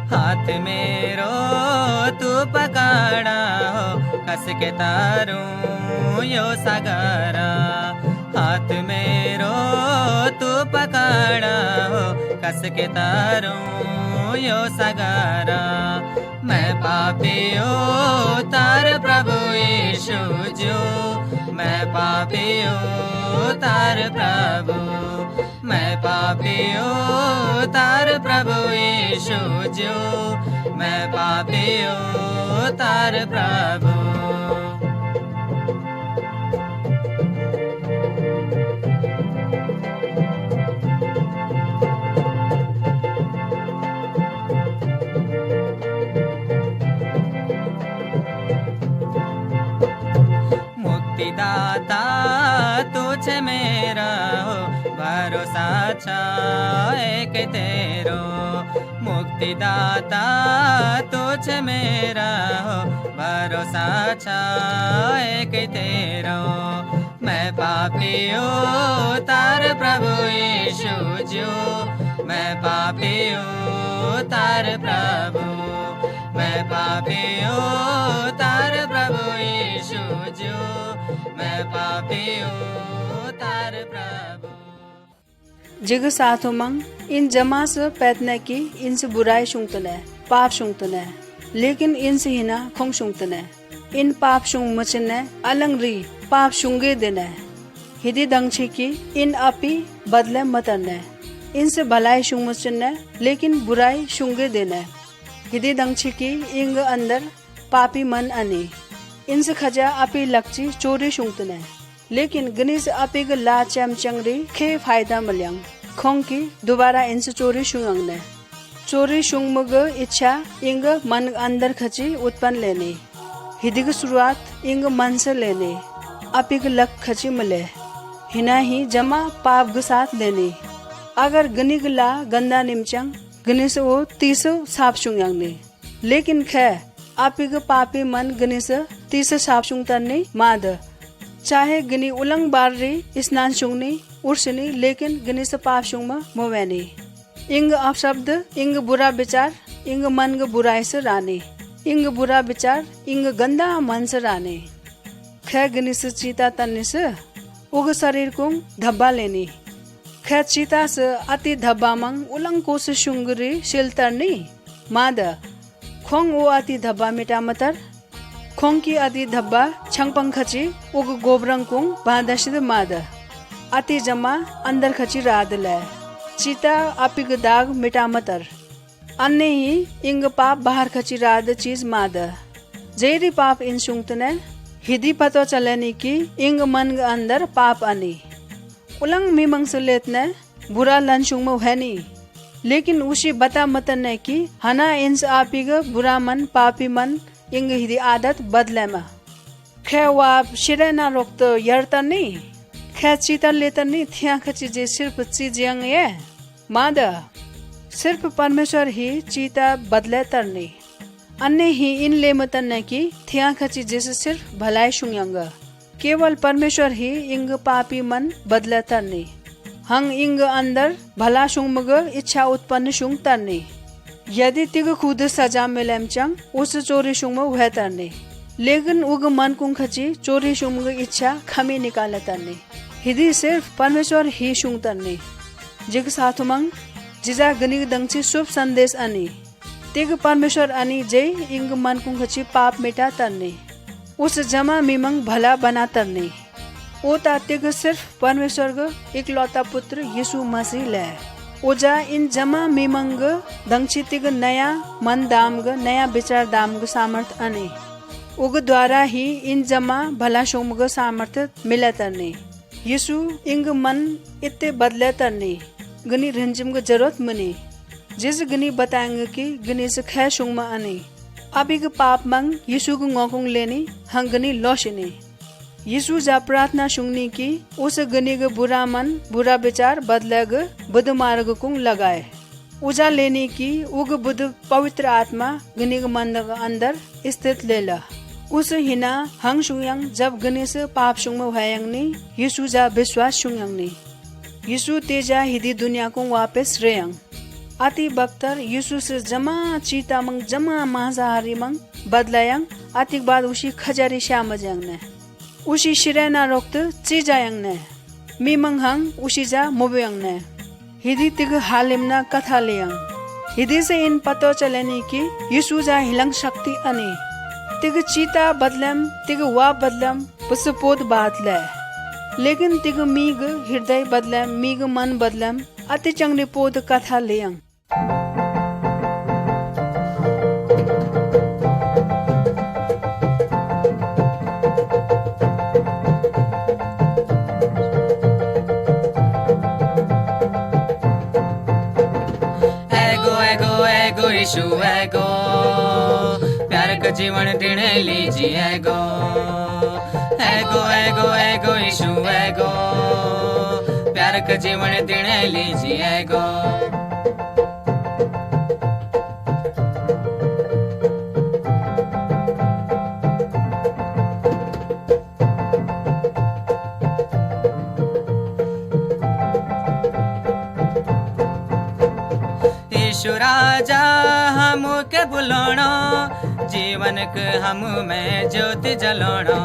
हाथ मेरो तू पकड़ा हो, कस के तारूं यो सगारा। हाथ मेरो तू पकड़ा हो, कस के तारूं यो सगारा। मैं पापी उतार प्रभु यीशु जो, मैं पापी उतार प्रभु, मैं पापी उतार प्रभु यीशु जो, मैं पापी उतार प्रभु। मुक्तिदाता तुझ मेरा हो, भरोसा अच्छा एक तेरो। मुक्तिदाता तुझ मेरा हो, भरोसा अच्छा एक तेरो। मैं पापी उतार प्रभु यीशु जो, मैं पापी उतार प्रभु, मैं पापी उतार प्रभु यीशु जो, मैं पापी उतार प्रभु। जिग साथ उमंग इन जमा से पैतने की इनसे बुराई शुंगतने पाप शुंगतने, लेकिन इनसे हिना खोंग शुंगतने। इन पाप शुंग मचने अलंग री पाप शुंगे देने, हिदी दंगछी की इन अपी बदले मतरने। इनसे भलाई शुंग मचने लेकिन बुराई शुंगे देने, हिदी दंगछी की इंग अंदर पापी मन अने। इनसे खजा अपी लक्ची चोरी शुंगतने, लेकिन गणेश अपी ग ला चैम चंगरी खे फायदा मल्यांग खोंग की दोबारा इनसे चोरी शुंगंग ने। चोरी शुंग मग इच्छा इंग मन अंदर खची उत्पन्न लेने, हिदी ग शुरुआत इंग मन से लेने। अपी ग लक खची मले हिना ही जमा पाप ग साथ लेने। अगर गनी ग ला गंदा निमचंग गणेश वो 30 साफ शुंगंग ने, लेकिन खे आपी ग पापी मन गणेश 30 साफ शुंग तरने माद। चाहे गनी उलंग बार री स्नान शुंगनी उर्सनी, लेकिन गणेश पाप शुंग मोवैनी। इंग आप शब्द इंग बुरा विचार इंग मन ग बुराई से राने, इंग बुरा विचार इंग गंदा मन से राने। खे गणेश चीता तन्ने से उग शरीर को धब्बा लेनी। खे चीता से अति धब्बा मंग उलंग को से शुंगरी शिल तरनी माद। खोंग वो अति धब्बा मिटा मतर, खोंग की अति धब्बा छंगपंग खची उग गोबरंग कुंग बांधशिद माद। अति जमा अंदर खची राद ले, चीता अपिग दाग मिटा मतर। अन्य ही इंग पाप बाहर खची राद चीज माद। जेरी पाप इन शुंगतने हिदी पतो चलेनी की इंग मन अंदर पाप अनी। उलंग मीमंग से लेतने बुरा लन शुंग में हैनी, लेकिन उसी बता मतने की हना इंस आपिग बुरा मन पापी मन इंग हिदी आदत बदले मा। खे वाप शिरे ना रोक तो यरता नहीं, खे चीता लेता नहीं थिया खची जे सिर्फ चीज यंग ये माद। सिर्फ परमेश्वर ही चीता बदले तरनी, अन्य ही इन ले मतने की थिया खची जैसे सिर्फ भलाई शुंग। केवल परमेश्वर ही इंग पापी मन बदले तरनी। हंग इंग अंदर भला शुंग मग इच्छा उत्पन्न शुंग तरनी। यदि तिग खुद सजा मिलेम चंग उस चोरी शुंग में वह तरनी, लेकिन उग मन कुंग खची चोरी शुंग मग इच्छा खमी निकाले तरनी। हिदी सिर्फ परमेश्वर ही शुंग तरनी। जिग साथुमंग जिजा गनी दंगची शुभ संदेश अनि तिग परमेश्वर अनि जय इंग मन कुंग खची पाप मिटा तरनी। उस जमा मीमंग भला बना तरनी। ओ तातिग सिर्फ परमेश्वर ग इकलौता पुत्र यीशु मसीह ले। ओजा इन जमा मीमंग दंगची तिग नया मन दाम ग नया विचार दाम ग सामर्थ अने। उग द्वारा ही इन जमा भला शोम ग सामर्थ मिले तरने। यीशु इंग मन इत्ते बदले तरने गनी रंजिम ग जरूरत मने। जिस गनी बताएंगे कि गनी से खे शुंग मा अने अभी के पाप मंग यीशु को ngokung लेनी हंग गनी लोशने यीशु जा प्रार्थना शुंगनी की उस गनी के बुरा मन बुरा विचार बदलेग बुद्ध मार्ग को लगाए उजा लेने की उग बुद्ध पवित्र आत्मा गनी के मन अंदर स्थित ले ला उस हिना हंग शुंग जब गनी से पाप शुंग में भयंगनी यीशु जा विश्वास शुंगनी यीशु तेजा हिदी दुनिया को वापस रेयंग अति बख्तर यीशु से जमा चीता मंग जमा मांसाहारी मंग बदलायंग अति बाद उसी खजारी श्याम जंग ने उसी शिरेना रोक्त चीजायंग ने मी मंग हंग उसी जा मुबयंग ने हिदी तिग हालिमना कथा लेयंग हिदी से इन पतो चलेनी कि यीशु जा हिलंग शक्ति अने तिग चीता बदलम तिग वा बदलम पुसपोत बात ले लेकिन तिग मीग हृदय बदलम मीग मन बदलम अति चंगनी पोत कथा लेयंग यीशु एगो प्यार का जीवन देने लीजिए एगो एगो एगो एगो यीशु एगो प्यार का जीवन देने लीजिए एगो यीशु राजा हम के बुलाना जीवन के हम में ज्योति जलाना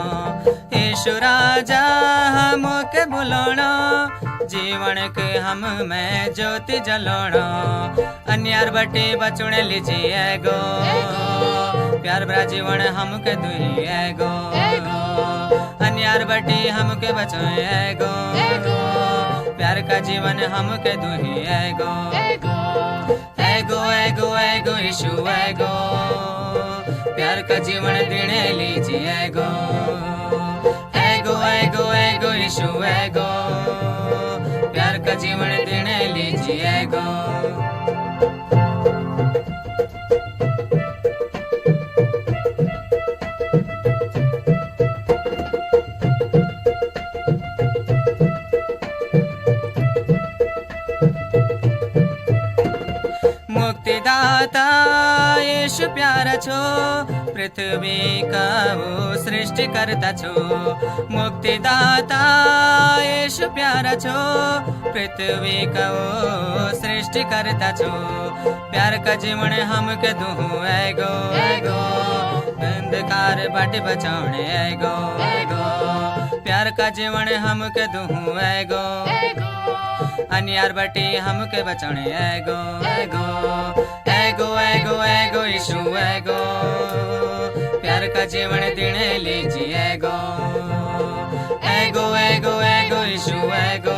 यीशु राजा हम के बुलाना जीवन के हम में ज्योति जलाना अन्यार बटे बचुने लीजिए गो प्यार भरा जीवन हम के दुनिया गो अन्यार बटे हम के बचोए गो प्यार का जीवन हम के दुनिया गो एगो एगो एगो यीशु एगो प्यार का जीवन देने लीजिए एगो एगो एगो एगो यीशु एगो प्यार का जीवन देने लीजिए एगो मुक्तिदाता यीशु प्यारा छो पृथ्वी का वो सृष्टि करता छो मुक्तिदाता यीशु प्यारा छो पृथ्वी का वो सृष्टि करता छो प्यार का जीवन हम के दूँ एगो एगो अंधकार बाटे बचाने एगो एगो प्यार का जीवन हम के दूँ एगो अन्यार बटे हम के बचाने एगो एगो एगो एगो एगो यीशु एगो प्यार का जीवन देने लीजिए एगो एगो एगो एगो यीशु एगो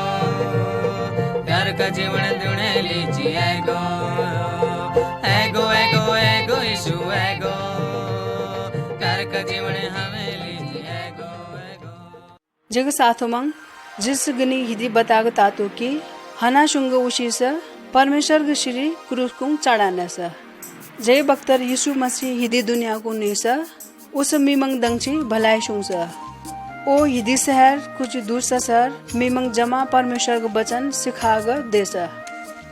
प्यार का जीवन देने लीजिए एगो एगो एगो एगो यीशु एगो प्यार का जीवन हमें लीजिए एगो एगो जग साथों मंग जिस गनी हिदी बताग तातो की हना शुंग उशी से परमेश्वर के श्री क्रूस को चढ़ाने से जय बख्तर यीशु मसीह हिदी दुनिया को निसा उस मीमंग दंगची भलाई शुंग से ओ हिदी शहर कुछ दूसरा शहर मीमंग जमा परमेश्वर के वचन सिखाग देसा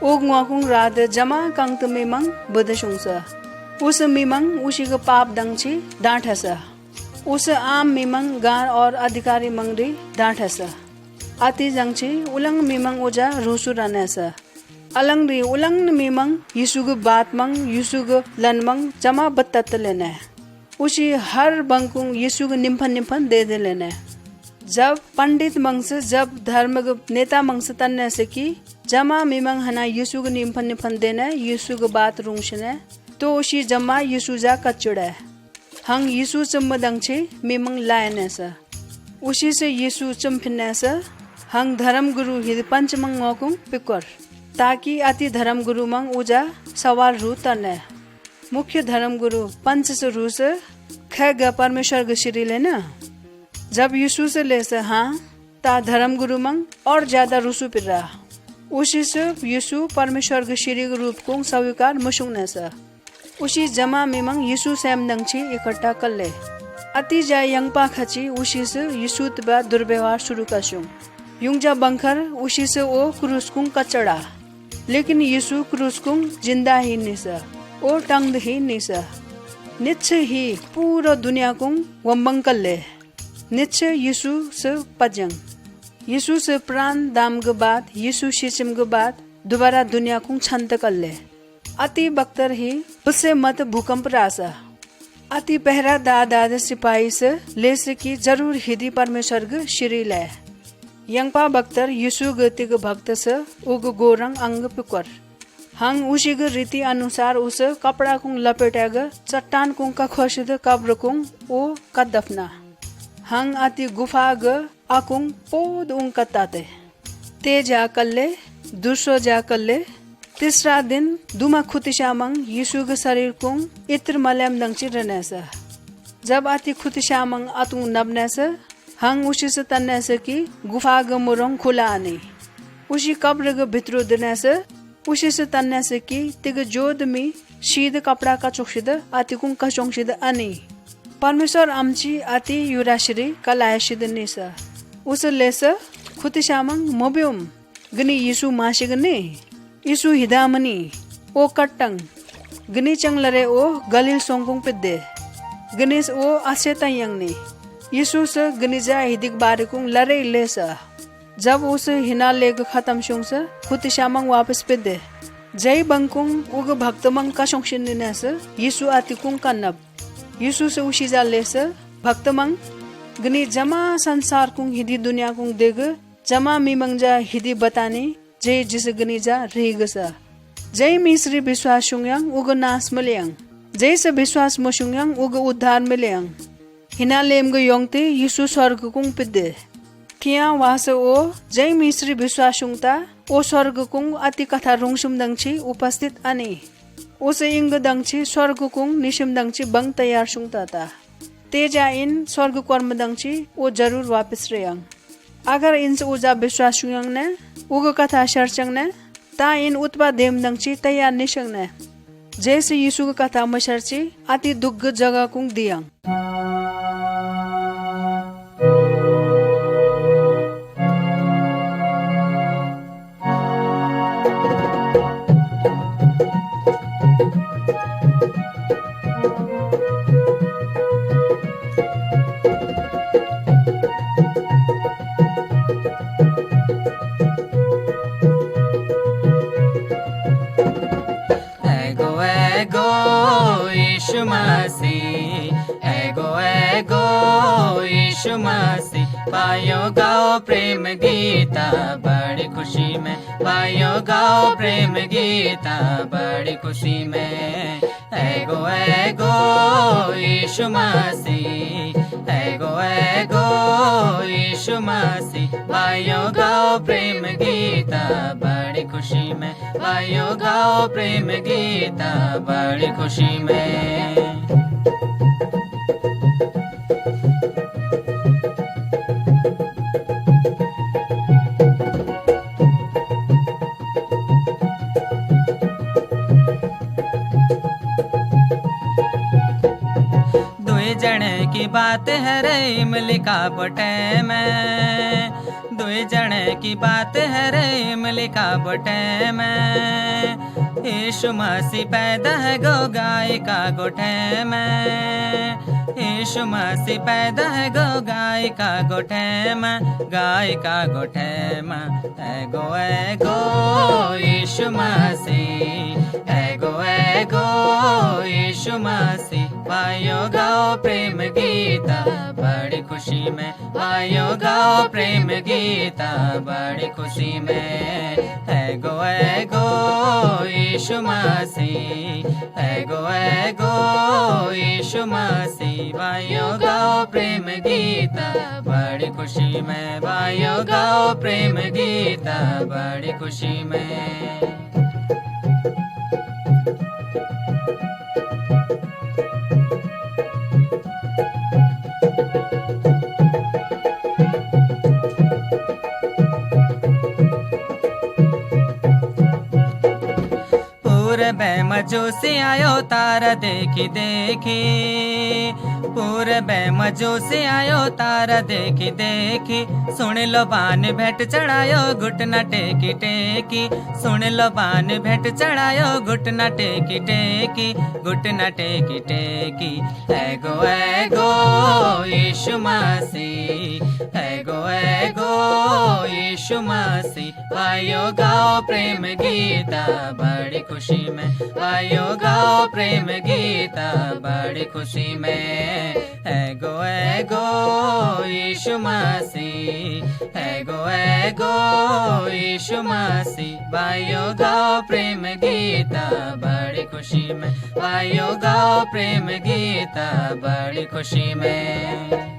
ओ गुआकुंग रात जमा कंत मीमंग बुद्ध शुंग से उस मीमंग उसी के पाप दंगची डांट है उस आम मीमंग गार और अधिकारी मंगरी डांट है अति जंगची उलंग मीमंग उजा रूसु रनेसा अलंग री उलंग मीमंग यीशु के बात मंग यीशु के लनमंग जमा बत्तत लेने उसी हर बंकुंग यीशु के निम्फन दे लेने जब पंडित मंग से जब धर्म के नेता मंग से तन्ने से की जमा मीमंग हना यीशु के निम्फन देने यीशु के बात रूंशने तो उसी जमा यीशु जा कचुड़े हंग यीशु चम दंगची मीमंग लायने से उसी से यीशु चम फिरने से हंग धर्म गुरु हिद पंच मंग मोकुंग पिकर ताकि अति धर्म गुरु मंग उजा सवाल रू तने मुख्य धर्म गुरु पंच से रू से ख परमेश्वर के श्री लेना जब यीशु से ले से हाँ ता धर्म गुरु मंग और ज्यादा रूसु पिर रहा उसी से यीशु परमेश्वर के श्री रूप को स्वीकार मशुंग सा उसी जमा मिमंग यीशु सैम दंगची इकट्ठा कर ले अति जा यंगपा खची उसी से यीशु तबा दुर्व्यवहार शुरू कर युंगजा बंखर उसी से ओ क्रूस को कचड़ा लेकिन यीशु क्रूस को जिंदा ही निसा ओ टंग ही निसा निश्चय ही पूरा दुनिया को वंबंग कर ले निश्चय यीशु से पजंग यीशु से प्राण दाम के बाद यीशु शिचम के बाद दोबारा दुनिया को छंत कर ले अति बख्तर ही उससे मत भूकंप रासा अति पहरा दादा सिपाही से ले सकी जरूर हिदी परमेश्वर ग श्री ले यंगपा बख्तर यीशु गति के भक्त से उग गोरंग अंग पिकर हंग उसी ग रीति अनुसार उस कपड़ा को लपेटेग चट्टान को का खोशिद कब्र को ओ का दफना हंग अति गुफा ग आकुंग पोद उंग कताते ते जा कल्ले दूसरो जा कल्ले तीसरा दिन दुमा खुतिशामंग यीशु के शरीर को इत्र मलयम दंगची रहने से जब अति खुतिशामंग अतु नबने से हंग उसी से तन्ने से की गुफा ग मुरंग खुला आने उसी कब्र ग भितरो देने से उसी से तन्ने से की तिग जोद में शीद कपड़ा का चोक्षिद अति कुंग का चोक्षिद अनी परमेश्वर आमची अति युराश्री कलायशिद निसा उस लेसा खुतिशामंग मोबियम गनी यीशु माशी गने यीशु हिदामनी ओ कट्टंग गनी चंगलरे ओ गलील सोंगकुंग पिद्दे गणेश ओ असेता यंगने यीशु से गनीजा हिदिक बारिकुंग लरे लेसा जब उस हिना लेग खत्म शुंग से खुतिशामंग वापस पिद्दे जय बंकुंग उग भक्तमंग का शोंगशिन ने से यीशु आतिकुंग कन्नब यीशु से उसी जा ले से भक्तमंग गनी जमा संसार कुंग हिदी दुनिया कुंग देग जमा मिमंगजा हिदी बताने जय जिस गनीजा रेगसा जय मिश्री विश्वास शुंगयांग उग नास मलयांग जय से विश्वास मशुंगयांग उग उद्धार मिलयांग हिना लेम ग योंगते यीशु स्वर्ग कुंग पिद्दे किया वास ओ जय मिश्री विश्वास शुंगता ओ स्वर्ग कुंग अति कथा रुंगसुम दंगची उपस्थित अने उसे इंग दंगची स्वर्ग कुंग निशिम दंगची बंग तैयार शुंगता था तेजा इन स्वर्ग कर्म दंगची ओ जरूर वापस रेयंग अगर इनसे उजा विश्वास शुंगयांग ने उग कथा शर्चंग ने ता इन उत्पा देम दंगची तैयार निशंग ने जैसे यीशु का कथा मशर्ची अति दुग्ग जगह कुंग दियांग यीशु मसीह पायो गाओ प्रेम गीता बड़ी खुशी में पायो गाओ प्रेम गीता बड़ी खुशी में एगो यीशु मसीह एगो यीशु मसीह पायो गाओ प्रेम गीता बड़ी खुशी में पायो गाओ प्रेम गीता बड़ी खुशी में जने की बात है रे इमली का बटे में दुई जने की बात है रे इमली का बटे में यीशु मसीह पैदा है गो गाय का गोठे में यीशु मसीह पैदा है गो गाय का गोठे में गाय का गोठे में एगो यीशु मसीह एगो यीशु मसीह पायो गाओ प्रेम गीता बड़ी खुशी में पायो गाओ प्रेम गीता बड़ी खुशी में एगो यीशु मसीह एगो यीशु मसीह पायो गाओ प्रेम गीता बड़ी खुशी में पायो गाओ प्रेम गीता बड़ी खुशी में मजूसी आयो तारा देखी देखी, पूरबे मजूसी आयो तारा देखी देखी, सुन लो बान भेंट चढ़ायो घुटना टेकी टेकी, सुन लो बान भेंट चढ़ायो घुटना टेकी टेकी, घुटना टेकी टेकी। एगो एगो यीशु मसीह, एगो एगो यीशु मसीह, भाइयों गाओ प्रेम गीता बड़ी खुशी में, भाइयों गाओ प्रेम गीता बड़ी खुशी में। एगो एगो यीशु मसीह, एगो एगो यीशु मसीह, भाइयों गाओ प्रेम गीता बड़ी खुशी में, भाइयों गाओ प्रेम गीता बड़ी खुशी में।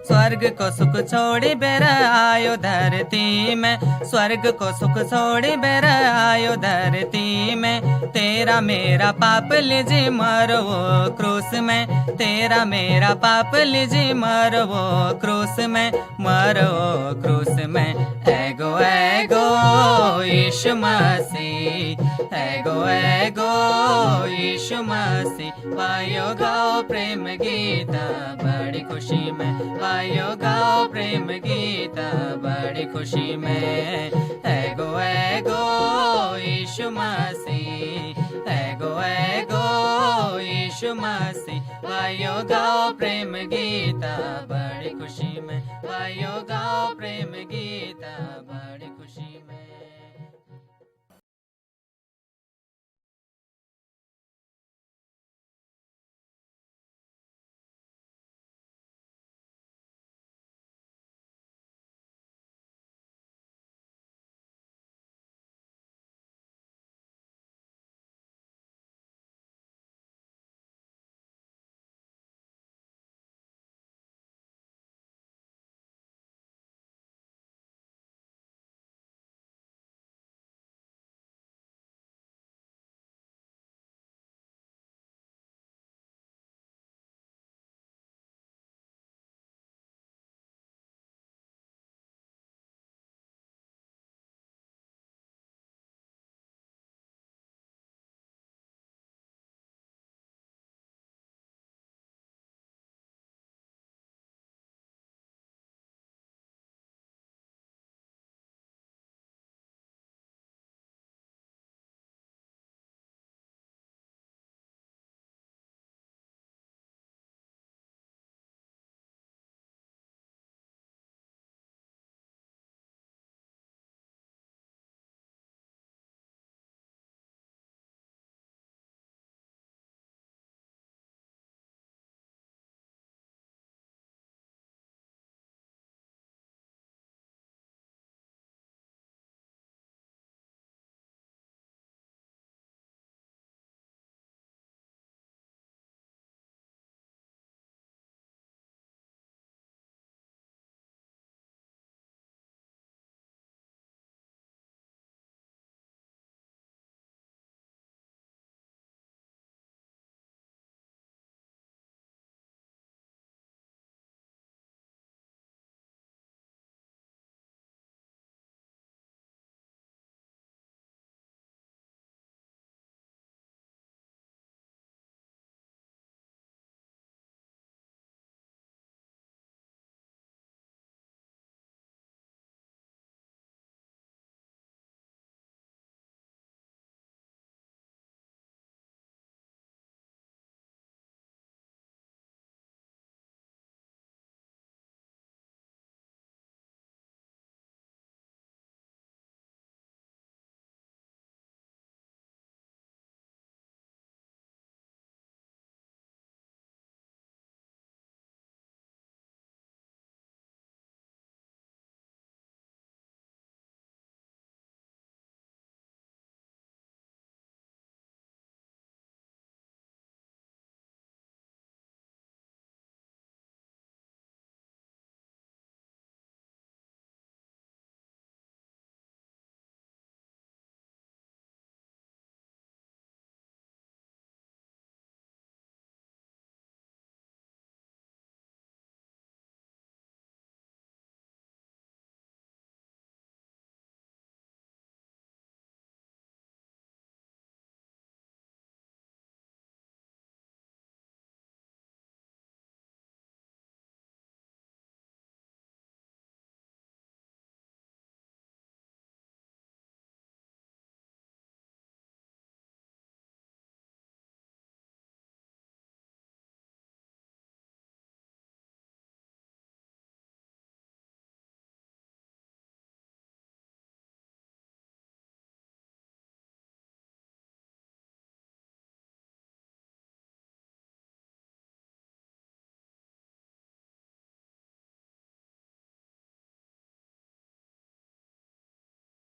स्वर्ग को सुख छोड़ी बेर आयो धरती में, स्वर्ग को सुख छोड़ी बेर आयो धरती में, तेरा मेरा पाप लीजिए मरो वो क्रूस में, तेरा मेरा पाप लीजिए मरो वो क्रूस में, मरो क्रूस में। एगो एगो यीशु मसीह, एगो एगो यीशु मसीह, भाइयों गाओ प्रेम गीता बड़ी खुशी में, भाइयों गाओ प्रेम गीता बड़ी खुशी में। एगो एगो यीशु मसीह, एगो एगो यीशु मसीह, भाइयों गाओ प्रेम गीता बड़ी खुशी में, भाइयों गाओ प्रेम गीता बड़ी